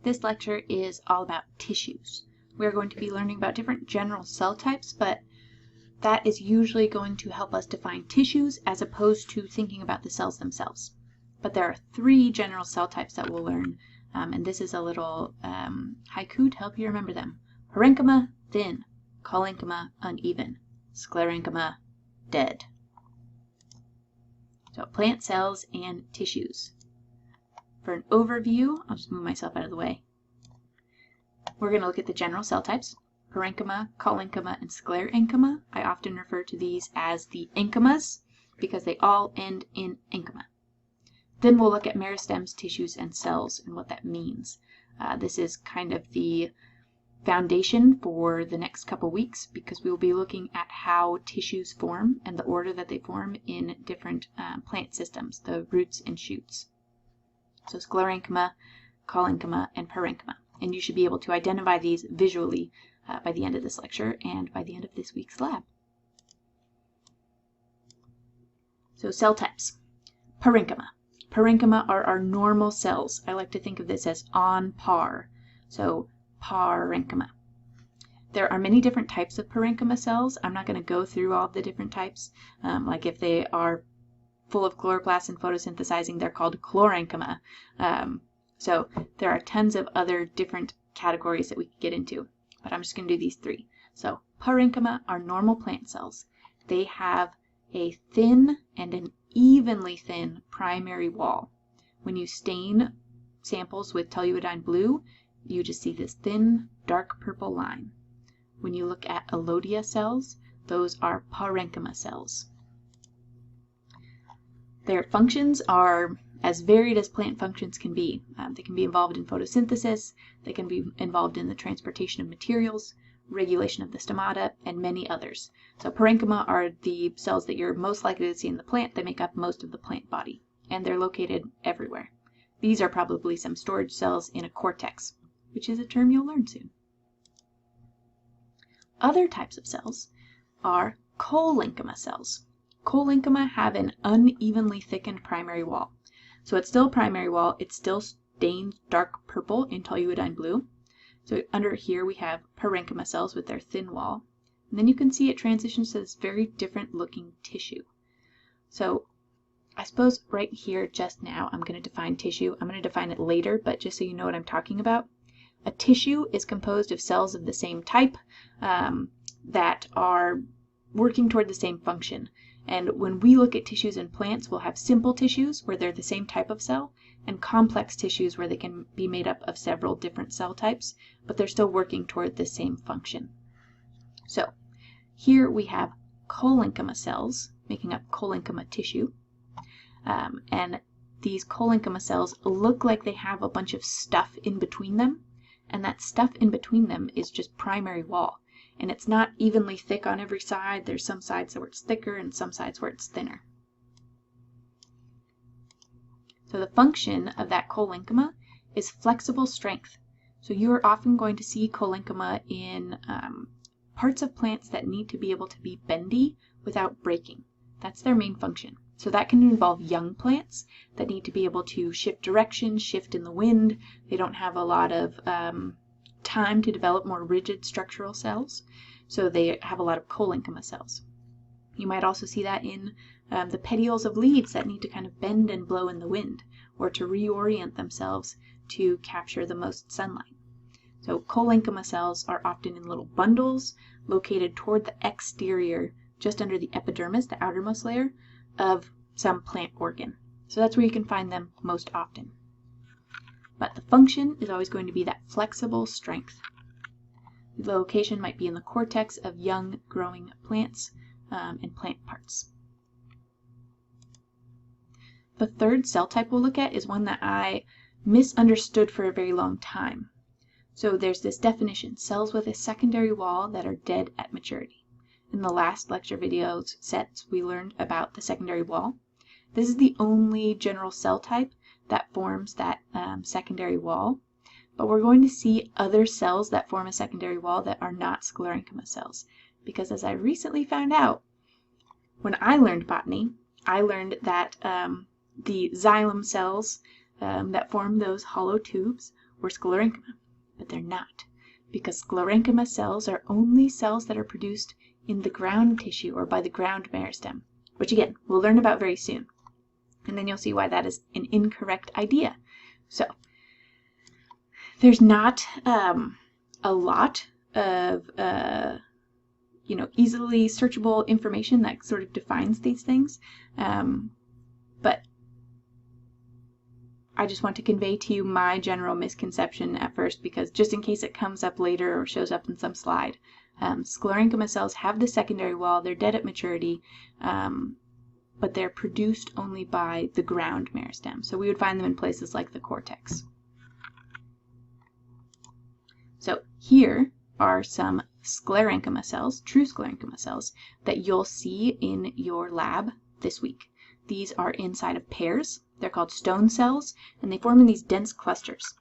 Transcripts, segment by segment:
This lecture is all about tissues. We're going to be learning about different general cell types, but that is usually going to help us define tissues as opposed to thinking about the cells themselves. But there are 3 general cell types that we'll learn, and this is a little haiku to help you remember them. Parenchyma, thin. Collenchyma, uneven. Sclerenchyma, dead. So plant cells and tissues. For an overview, I'll just move myself out of the way. We're going to look at the general cell types. Parenchyma, collenchyma, and sclerenchyma. I often refer to these as the enchymas because they all end in enchyma. Then we'll look at meristems, tissues, and cells and what that means. This is kind of the foundation for the next couple weeks because we will be looking at how tissues form and the order that they form in different plant systems, the roots and shoots. So sclerenchyma, collenchyma, and parenchyma. And you should be able to identify these visually by the end of this lecture and by the end of this week's lab. So cell types. Parenchyma. Parenchyma are our normal cells. I like to think of this as on par. So parenchyma. There are many different types of parenchyma cells. I'm not going to go through all of the different types. Like if they are full of chloroplasts and photosynthesizing, they're called chlorenchyma. So there are tons of other different categories that we could get into, but I'm just going to do these 3. So parenchyma are normal plant cells. They have a thin and an evenly thin primary wall. When you stain samples with toluidine blue, you just see this thin, dark purple line. When you look at allodia cells, those are parenchyma cells. Their functions are as varied as plant functions can be. They can be involved in photosynthesis, they can be involved in the transportation of materials, regulation of the stomata, and many others. So parenchyma are the cells that you're most likely to see in the plant. They make up most of the plant body, and they're located everywhere. These are probably some storage cells in a cortex, which is a term you'll learn soon. Other types of cells are collenchyma cells. Collenchyma have an unevenly thickened primary wall. So it's still a primary wall, it's still stained dark purple in toluidine blue. So under here we have parenchyma cells with their thin wall. And then you can see it transitions to this very different looking tissue. So I suppose right here just now I'm going to define tissue. I'm going to define it later, but just so you know what I'm talking about. A tissue is composed of cells of the same type that are working toward the same function. And when we look at tissues in plants, we'll have simple tissues where they're the same type of cell, and complex tissues where they can be made up of several different cell types, but they're still working toward the same function. So here we have collenchyma cells making up collenchyma tissue. And these collenchyma cells look like they have a bunch of stuff in between them, and that stuff in between them is just primary wall. And it's not evenly thick on every side. There's some sides where it's thicker and some sides where it's thinner. So the function of that collenchyma is flexible strength. So you are often going to see collenchyma in parts of plants that need to be able to be bendy without breaking. That's their main function. So that can involve young plants that need to be able to shift direction, shift in the wind. They don't have a lot of time to develop more rigid structural cells, so they have a lot of collenchyma cells. You might also see that in the petioles of leaves that need to kind of bend and blow in the wind, or to reorient themselves to capture the most sunlight. So collenchyma cells are often in little bundles located toward the exterior, just under the epidermis, the outermost layer, of some plant organ. So that's where you can find them most often. But the function is always going to be that flexible strength. The location might be in the cortex of young growing plants and plant parts. The third cell type we'll look at is one that I misunderstood for a very long time. So there's this definition, cells with a secondary wall that are dead at maturity. In the last lecture videos sets, we learned about the secondary wall. This is the only general cell type that forms that secondary wall, but we're going to see other cells that form a secondary wall that are not sclerenchyma cells, because as I recently found out, when I learned botany, I learned that the xylem cells that form those hollow tubes were sclerenchyma, but they're not, because sclerenchyma cells are only cells that are produced in the ground tissue or by the ground meristem, which again, we'll learn about very soon. And then you'll see why that is an incorrect idea. So, there's not a lot of easily searchable information that sort of defines these things, but I just want to convey to you my general misconception at first, because just in case it comes up later or shows up in some slide, sclerenchyma cells have the secondary wall. They're dead at maturity, but they're produced only by the ground meristem. So we would find them in places like the cortex. So here are some sclerenchyma cells, true sclerenchyma cells, that you'll see in your lab this week. These are inside of pears. They're called stone cells, and they form in these dense clusters.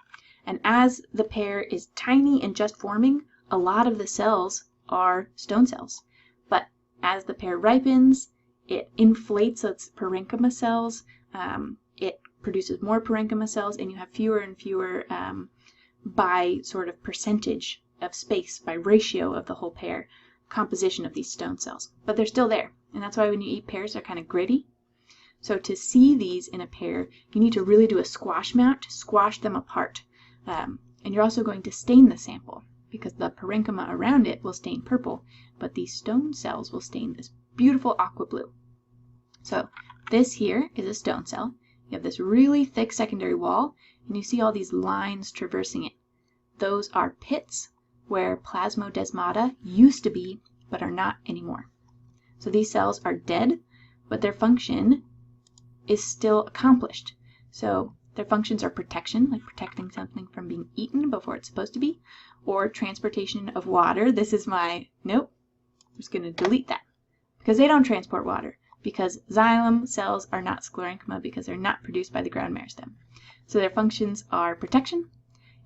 And as the pear is tiny and just forming, a lot of the cells are stone cells. But as the pear ripens, it inflates its parenchyma cells, it produces more parenchyma cells, and you have fewer and fewer by sort of percentage of space, by ratio of the whole pear, composition of these stone cells. But they're still there, and that's why when you eat pears, they're kind of gritty. So to see these in a pear, you need to really do a squash mount to squash them apart. And you're also going to stain the sample, because the parenchyma around it will stain purple, but these stone cells will stain this beautiful aqua blue. So this here is a stone cell. You have this really thick secondary wall, and you see all these lines traversing it. Those are pits where plasmodesmata used to be, but are not anymore. So these cells are dead, but their function is still accomplished. So their functions are protection, like protecting something from being eaten before it's supposed to be, or transportation of water. This is my, nope, I'm just going to delete that, because they don't transport water, because xylem cells are not sclerenchyma, because they're not produced by the ground meristem. So their functions are protection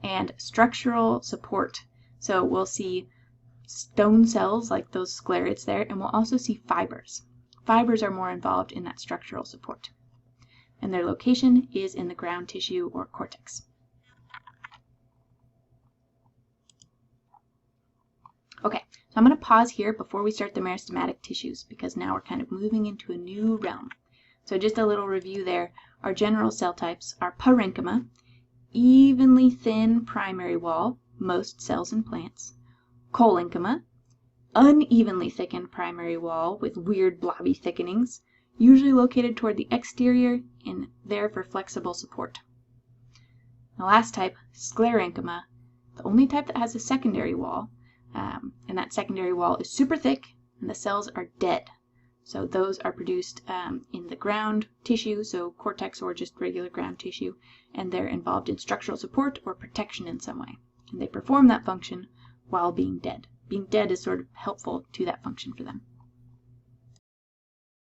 and structural support. So we'll see stone cells like those sclerids there, and we'll also see fibers. Fibers are more involved in that structural support, and their location is in the ground tissue or cortex. Okay, so I'm going to pause here before we start the meristematic tissues, because now we're kind of moving into a new realm. So just a little review there. Our general cell types are parenchyma, evenly thin primary wall, most cells in plants. Collenchyma, unevenly thickened primary wall with weird blobby thickenings, usually located toward the exterior and there for flexible support. The last type, sclerenchyma, the only type that has a secondary wall, and that secondary wall is super thick and the cells are dead. So those are produced in the ground tissue, so cortex or just regular ground tissue, and they're involved in structural support or protection in some way. And they perform that function while being dead. Being dead is sort of helpful to that function for them.